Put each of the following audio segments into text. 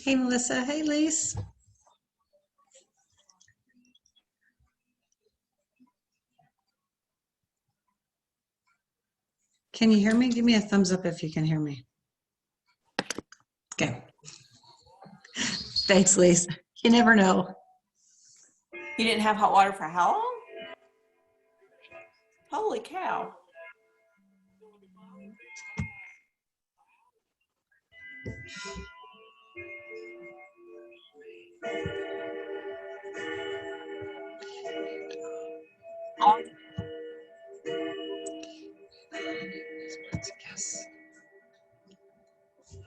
Hey, Melissa. Hey, Lise. Can you hear me? Give me a thumbs up if you can hear me. Okay. Thanks, Lise. You never know. You didn't have hot water for how long? Holy cow.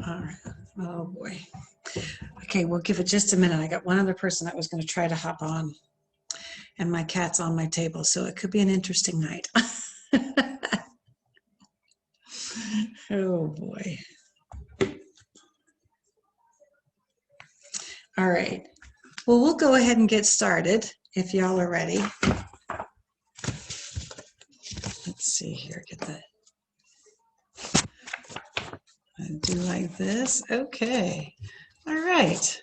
All right. Oh, boy. Okay, we'll give it just a minute. I got one other person that was going to try to hop on, and my cat's on my table, so it could be an interesting night. Oh, boy. All right. Well, we'll go ahead and get started if y'all are ready. Let's see here. Get that. I do like this. Okay. All right.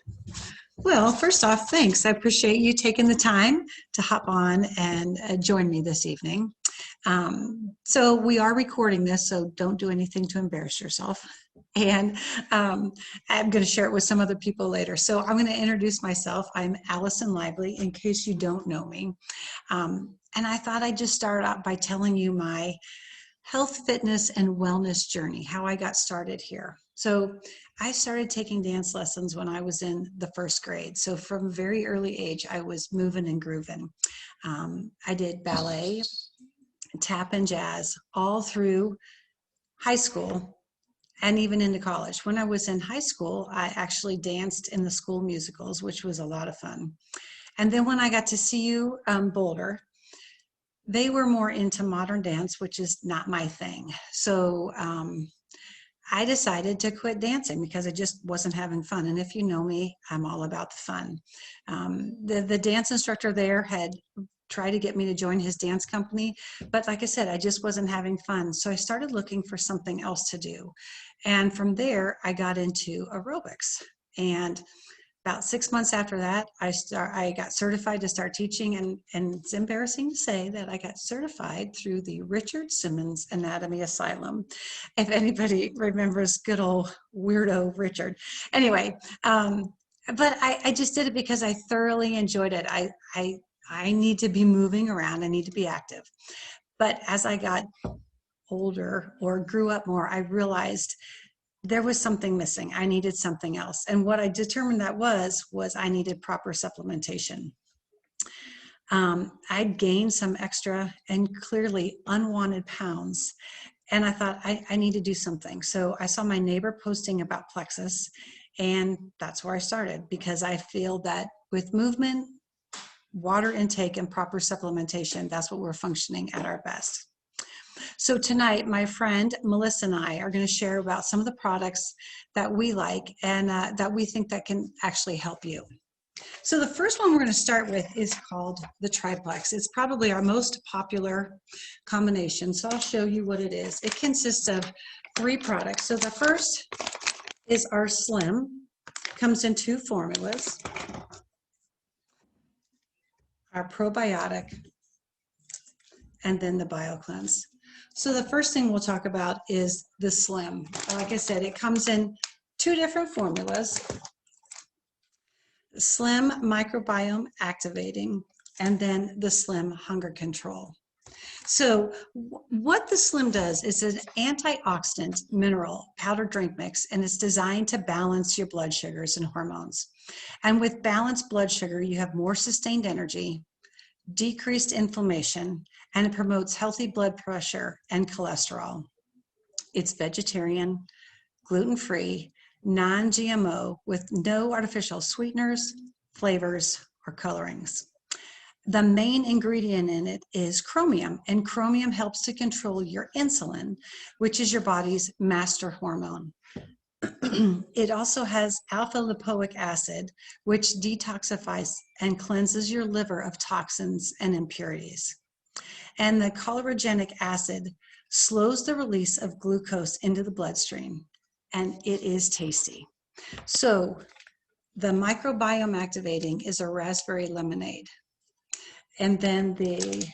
Well, first off, thanks. I appreciate you taking the time to hop on and join me this evening. So we are recording this, so don't do anything to embarrass yourself. And I'm going to share it with some other people later. So I'm going to introduce myself. I'm Allison Lively, in case you don't know me. And I thought I'd just start out by telling you my health, fitness, and wellness journey, how I got started here. So I started taking dance lessons when I was in the first grade. So from a very early age, I was moving and grooving. I did ballet, tap, and jazz all through high school and even into college. When I was in high school, I actually danced in the school musicals, which was a lot of fun. And then when I got to CU Boulder, they were more into modern dance, which is not my thing. So I decided to quit dancing because I just wasn't having fun. And if you know me, I'm all about the fun. The dance instructor there had tried to get me to join his dance company, but like I said, I just wasn't having fun. So I started looking for something else to do. And from there, I got into aerobics. And about 6 months after that, I got certified to start teaching, and it's embarrassing to say that I got certified through the Richard Simmons Anatomy Asylum. If anybody remembers good old weirdo Richard. Anyway, but I just did it because I thoroughly enjoyed it. I need to be moving around. I need to be active. But as I got older or grew up more, I realized there was something missing. I needed something else. And what I determined that was I needed proper supplementation. I'd gained some extra and clearly unwanted pounds. And I thought I need to do something. So I saw my neighbor posting about Plexus, and that's where I started, because I feel that with movement, water intake, and proper supplementation, that's what we're functioning at our best. So tonight, my friend Melissa and I are going to share about some of the products that we like and that we think that can actually help you. So the first one we're going to start with is called the Triplex. It's probably our most popular combination. So I'll show you what it is. It consists of 3 products. So the first is our Slim. Comes in 2 formulas. Our probiotic, and then the BioCleanse. So the first thing we'll talk about is the Slim. Like I said, it comes in 2 different formulas. Slim Microbiome Activating, and then the Slim Hunger Control. So what the Slim does is an antioxidant mineral powder drink mix, and it's designed to balance your blood sugars and hormones. And with balanced blood sugar, you have more sustained energy, decreased inflammation, and it promotes healthy blood pressure and cholesterol. It's vegetarian, gluten-free, non-GMO, with no artificial sweeteners, flavors, or colorings. The main ingredient in it is chromium, and chromium helps to control your insulin, which is your body's master hormone. It also has alpha lipoic acid, which detoxifies and cleanses your liver of toxins and impurities. And the cholerogenic acid slows the release of glucose into the bloodstream, and it is tasty. So the microbiome activating is a raspberry lemonade. And then the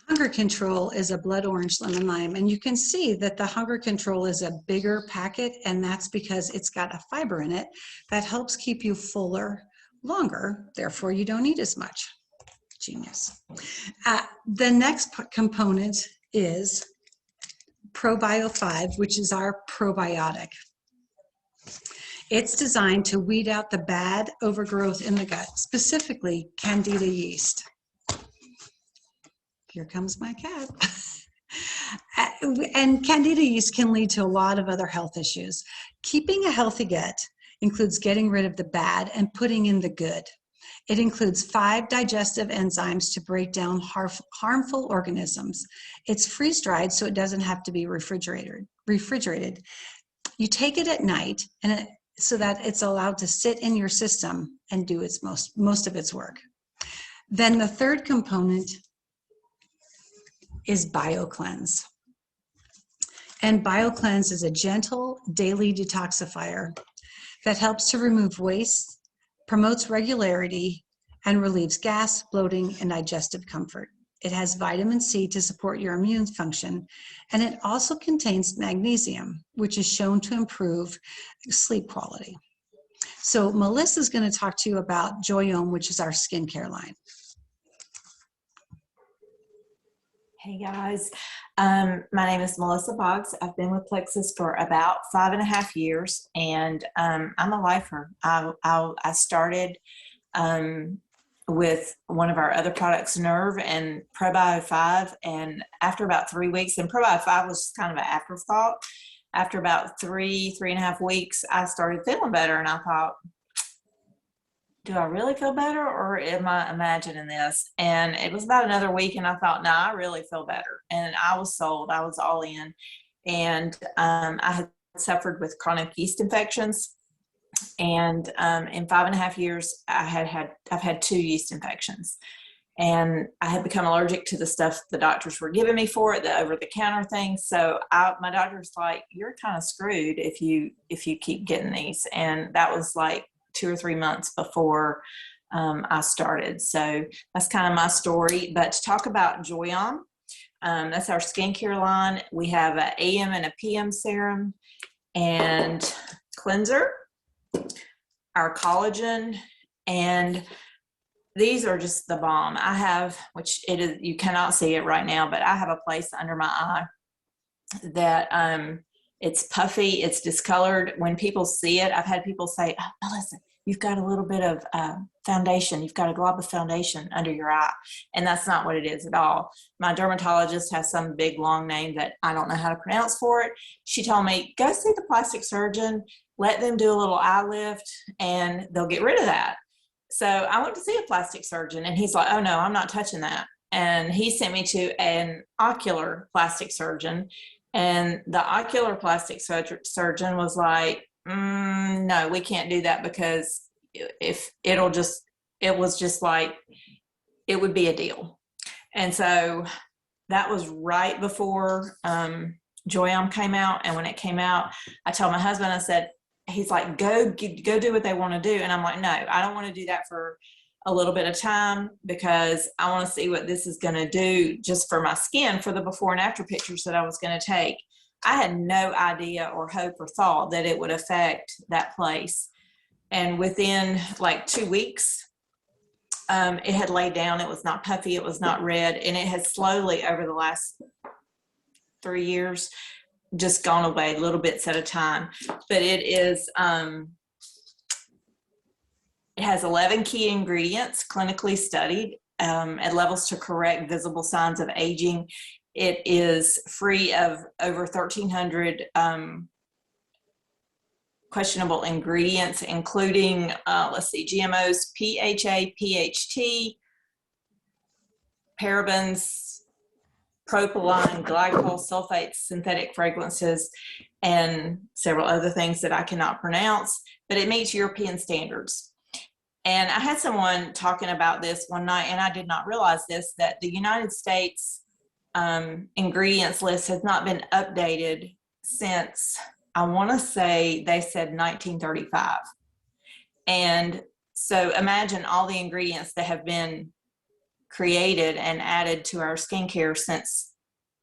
hunger control is a blood orange lemon lime. And you can see that the hunger control is a bigger packet, and that's because it's got a fiber in it that helps keep you fuller longer, therefore you don't eat as much. Genius. The next component is ProBio 5, which is our probiotic. It's designed to weed out the bad overgrowth in the gut, specifically Candida yeast. Here comes my cat. And Candida yeast can lead to a lot of other health issues. Keeping a healthy gut includes getting rid of the bad and putting in the good. It includes 5 digestive enzymes to break down harmful organisms. It's freeze-dried, so it doesn't have to be refrigerated. You take it at night, and so that it's allowed to sit in your system and do its most of its work. Then the third component is BioCleanse. And BioCleanse is a gentle daily detoxifier that helps to remove waste, promotes regularity, and relieves gas, bloating, and digestive comfort. It has vitamin C to support your immune function, and it also contains magnesium, which is shown to improve sleep quality. So Melissa's going to talk to you about Joyome, which is our skincare line. Hey guys, my name is Melissa Boggs. I've been with Plexus for about 5.5 years, and I'm a lifer. I started with one of our other products, Nerve and ProBio 5, and after about 3 weeks, and ProBio 5 was kind of an afterthought. After about 3.5 weeks, I started feeling better, and I thought, do I really feel better, or am I imagining this? And it was about another week, and I thought, no, I really feel better. And I was sold. I was all in. And I had suffered with chronic yeast infections. And in 5.5 years, I've had 2 yeast infections. And I had become allergic to the stuff the doctors were giving me for it, the over-the-counter things. So my doctor's like, you're kind of screwed if you keep getting these. And that was like 2 or 3 months before I started. So that's kind of my story. But to talk about Joyome, that's our skincare line. We have an AM and a PM serum and cleanser, our collagen, and these are just the bomb. I have, which it is, you cannot see it right now, but I have a place under my eye that it's puffy, it's discolored. When people see it, I've had people say, oh, listen, you've got a little bit of foundation. You've got a glob of foundation under your eye. And that's not what it is at all. My dermatologist has some big long name that I don't know how to pronounce for it. She told me, go see the plastic surgeon, let them do a little eye lift, and they'll get rid of that. So I went to see a plastic surgeon, and he's like, oh no, I'm not touching that. And he sent me to an ocular plastic surgeon. And the ocular plastic surgeon was like, no, we can't do that, because if it was just like, it would be a deal. And so that was right before Joyome came out. And when it came out, I told my husband, I said, he's like, go do what they want to do. And I'm like, no, I don't want to do that for a little bit of time, because I want to see what this is going to do just for my skin, for the before and after pictures that I was going to take. I had no idea or hope or thought that it would affect that place. And within like 2 weeks, it had laid down. It was not puffy. It was not red. And it has slowly, over the last 3 years, just gone away little bits at a time. But it is, it has 11 key ingredients clinically studied at levels to correct visible signs of aging. It is free of over 1,300 questionable ingredients, including, GMOs, PHA, PHT, parabens, propylene, glycol, sulfates, synthetic fragrances, and several other things that I cannot pronounce, but it meets European standards. And I had someone talking about this one night, and I did not realize this, that the United States ingredients list has not been updated since, I want to say they said 1935. And so imagine all the ingredients that have been created and added to our skincare since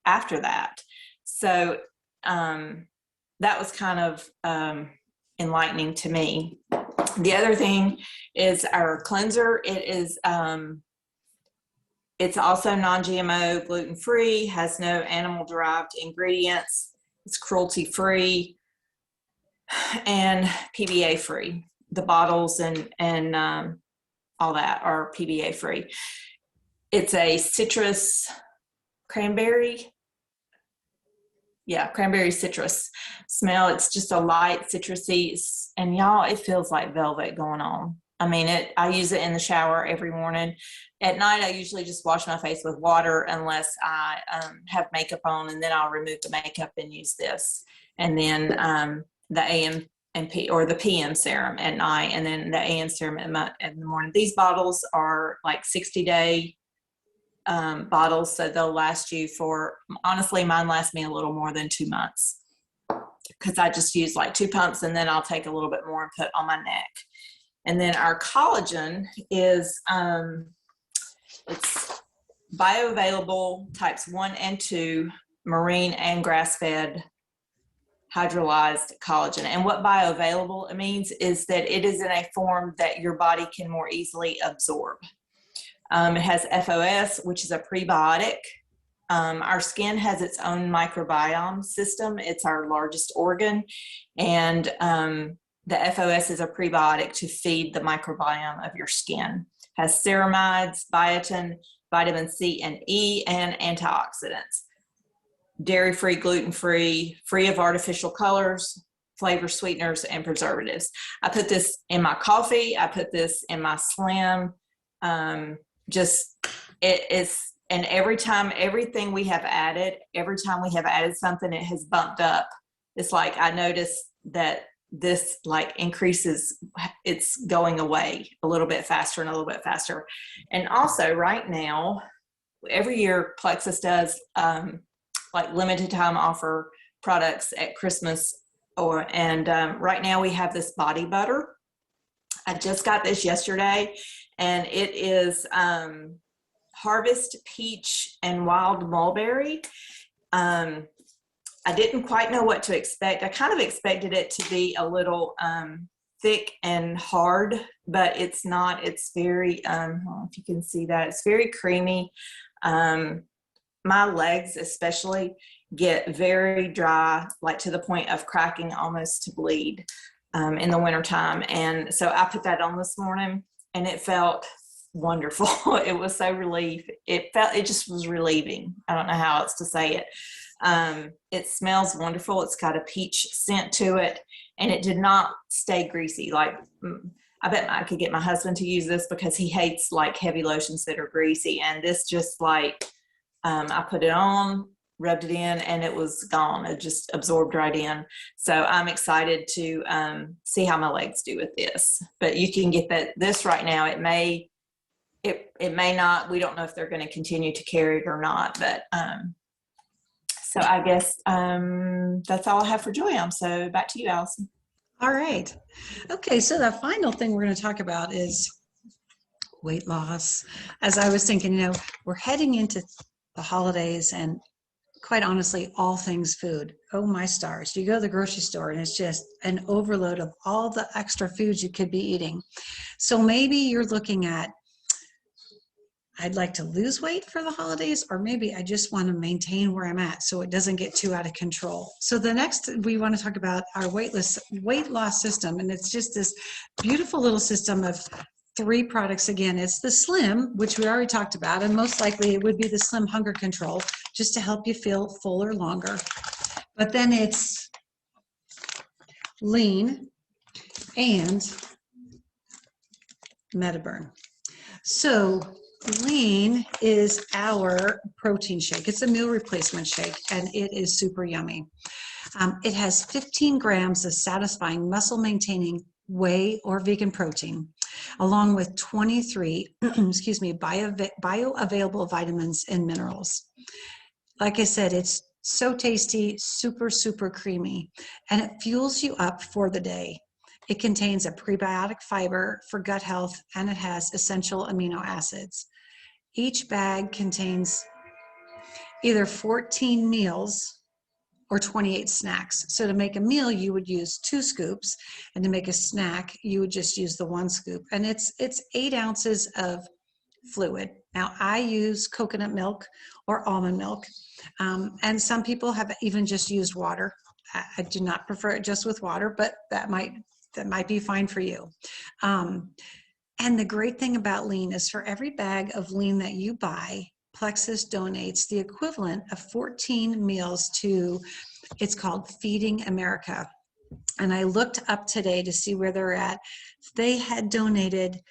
after that. So that was kind of enlightening to me. The other thing is our cleanser. It's also non-GMO, gluten-free, has no animal-derived ingredients. It's cruelty-free and PBA-free. The bottles and all that are PBA-free. It's a citrus cranberry. Yeah, cranberry citrus smell. It's just a light citrusy, and y'all, it feels like velvet going on. I mean, I use it in the shower every morning. At night, I usually just wash my face with water unless I have makeup on, and then I'll remove the makeup and use this. And then the AM and P or the PM serum at night, and then the AM serum in the morning. These bottles are like 60-day bottles, so they'll last you for, honestly, mine lasts me a little more than 2 months because I just use like 2 pumps, and then I'll take a little bit more and put on my neck. And then our collagen is it's bioavailable types 1 and 2 marine and grass-fed hydrolyzed collagen. And what bioavailable it means is that it is in a form that your body can more easily absorb. It has FOS, which is a prebiotic. Our skin has its own microbiome system. It's our largest organ. And the FOS is a prebiotic to feed the microbiome of your skin. Has ceramides, biotin, vitamin C and E, and antioxidants. Dairy-free, gluten-free, free of artificial colors, flavor sweeteners, and preservatives. I put this in my coffee. I put this in my Slim. And every time we have added something, it has bumped up. It's like I noticed that this like increases, it's going away a little bit faster and a little bit faster. And also right now, every year Plexus does like limited time offer products at Christmas right now we have this body butter. I just got this yesterday, and it is Harvest Peach and Wild Mulberry. I didn't quite know what to expect. I kind of expected it to be a little thick and hard, but it's not. It's very, I don't know if you can see that, it's very creamy. My legs especially get very dry, like to the point of cracking almost to bleed in the wintertime. And so I put that on this morning, and it felt wonderful. It was so it just was relieving. I don't know how else to say it. It smells wonderful. It's got a peach scent to it, and it did not stay greasy. Like I bet I could get my husband to use this because he hates like heavy lotions that are greasy. And this just like, I put it on, rubbed it in, and it was gone. It just absorbed right in. So I'm excited to see how my legs do with this. But you can get this right now. It may not. We don't know if they're going to continue to carry it or not. But so I guess that's all I have for Joyam. So back to you, Allison. All right. Okay, so the final thing we're going to talk about is weight loss. As I was thinking, we're heading into the holidays, and quite honestly, all things food. Oh my stars. You go to the grocery store and it's just an overload of all the extra foods you could be eating. So maybe you're looking at, I'd like to lose weight for the holidays, or maybe I just want to maintain where I'm at so it doesn't get too out of control. So the next, we want to talk about our weight loss system. And it's just this beautiful little system of 3 products. Again, it's the Slim, which we already talked about, and most likely it would be the Slim Hunger Control, just to help you feel fuller longer. But then it's Lean and MetaBurn. So Lean is our protein shake. It's a meal replacement shake, and it is super yummy. It has 15 grams of satisfying muscle-maintaining whey or vegan protein, along with 23, bioavailable vitamins and minerals. Like I said, it's so tasty, super, super creamy, and it fuels you up for the day. It contains a prebiotic fiber for gut health, and it has essential amino acids. Each bag contains either 14 meals or 28 snacks. So to make a meal, you would use 2 scoops, and to make a snack, you would just use the 1 scoop. And it's 8 ounces of fluid. Now, I use coconut milk or almond milk, and some people have even just used water. I do not prefer it just with water, but that might be fine for you. And the great thing about lean is for every bag of lean that you buy, Plexus donates the equivalent of 14 meals to, it's called Feeding America. And I looked up today to see where they're at. They had donated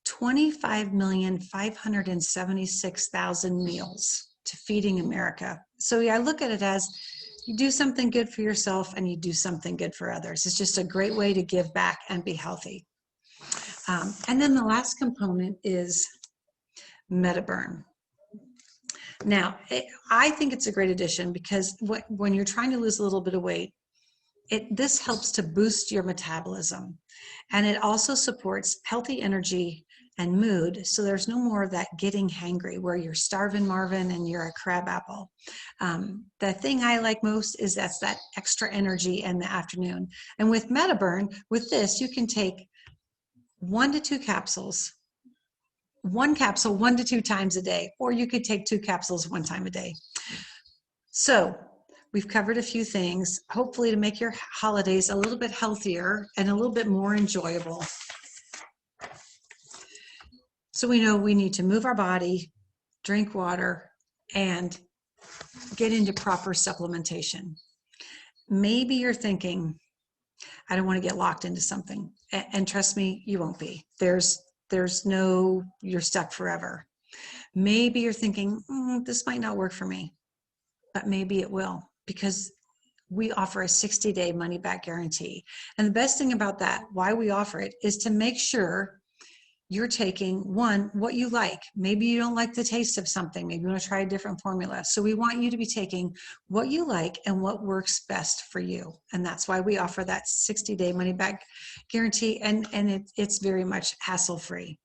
25,576,000 meals to Feeding America. So yeah, I look at it as you do something good for yourself and you do something good for others. It's just a great way to give back and be healthy. And then the last component is MetaBurn. Now, I think it's a great addition because when you're trying to lose a little bit of weight, this helps to boost your metabolism. And it also supports healthy energy and mood, so there's no more of that getting hangry where you're starving Marvin and you're a crab apple. The thing I like most is that's that extra energy in the afternoon. And with MetaBurn, with this, you can take 1 to 2 capsules, 1 capsule 1 to 2 times a day, or you could take 2 capsules 1 time a day. So we've covered a few things, hopefully to make your holidays a little bit healthier and a little bit more enjoyable. So we know we need to move our body, drink water, and get into proper supplementation. Maybe you're thinking, I don't want to get locked into something. And trust me, you won't be. There's no, you're stuck forever. Maybe you're thinking, this might not work for me, but maybe it will, because we offer a 60-day money-back guarantee. And the best thing about that, why we offer it, is to make sure you're taking, one, what you like. Maybe you don't like the taste of something. Maybe you want to try a different formula. So we want you to be taking what you like and what works best for you. And that's why we offer that 60-day money-back guarantee, and it's very much hassle-free.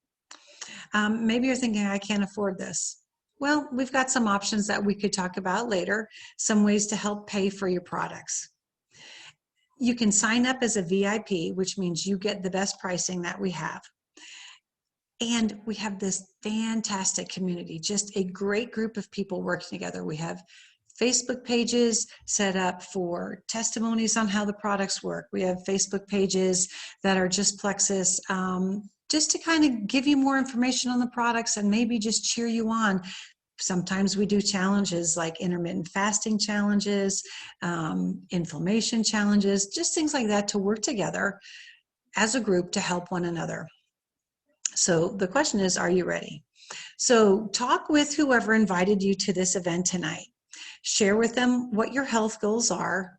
Maybe you're thinking, I can't afford this. Well, we've got some options that we could talk about later, some ways to help pay for your products. You can sign up as a VIP, which means you get the best pricing that we have. And we have this fantastic community, just a great group of people working together. We have Facebook pages set up for testimonies on how the products work. We have Facebook pages that are just Plexus, just to kind of give you more information on the products and maybe just cheer you on. Sometimes we do challenges like intermittent fasting challenges, inflammation challenges, just things like that to work together as a group to help one another. So the question is, are you ready? So talk with whoever invited you to this event tonight. Share with them what your health goals are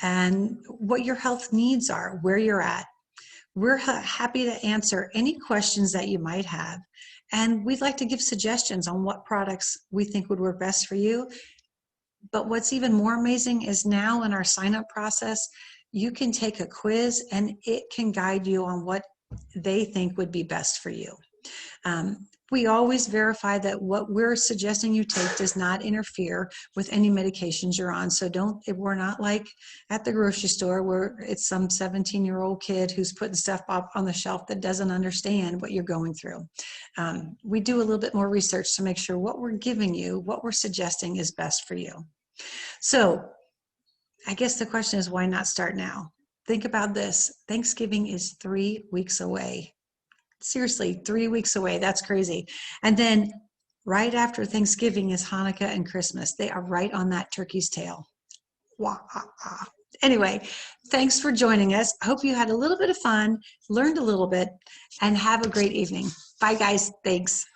and what your health needs are, where you're at. We're happy to answer any questions that you might have. And we'd like to give suggestions on what products we think would work best for you. But what's even more amazing is now in our sign-up process, you can take a quiz and it can guide you on what they think would be best for you. We always verify that what we're suggesting you take does not interfere with any medications you're on. So we're not like at the grocery store where it's some 17-year-old kid who's putting stuff up on the shelf that doesn't understand what you're going through. We do a little bit more research to make sure what we're giving you, what we're suggesting is best for you. So I guess the question is, why not start now? Think about this. Thanksgiving is 3 weeks away. Seriously, 3 weeks away. That's crazy. And then right after Thanksgiving is Hanukkah and Christmas. They are right on that turkey's tail. Anyway, thanks for joining us. I hope you had a little bit of fun, learned a little bit, and have a great evening. Bye, guys. Thanks.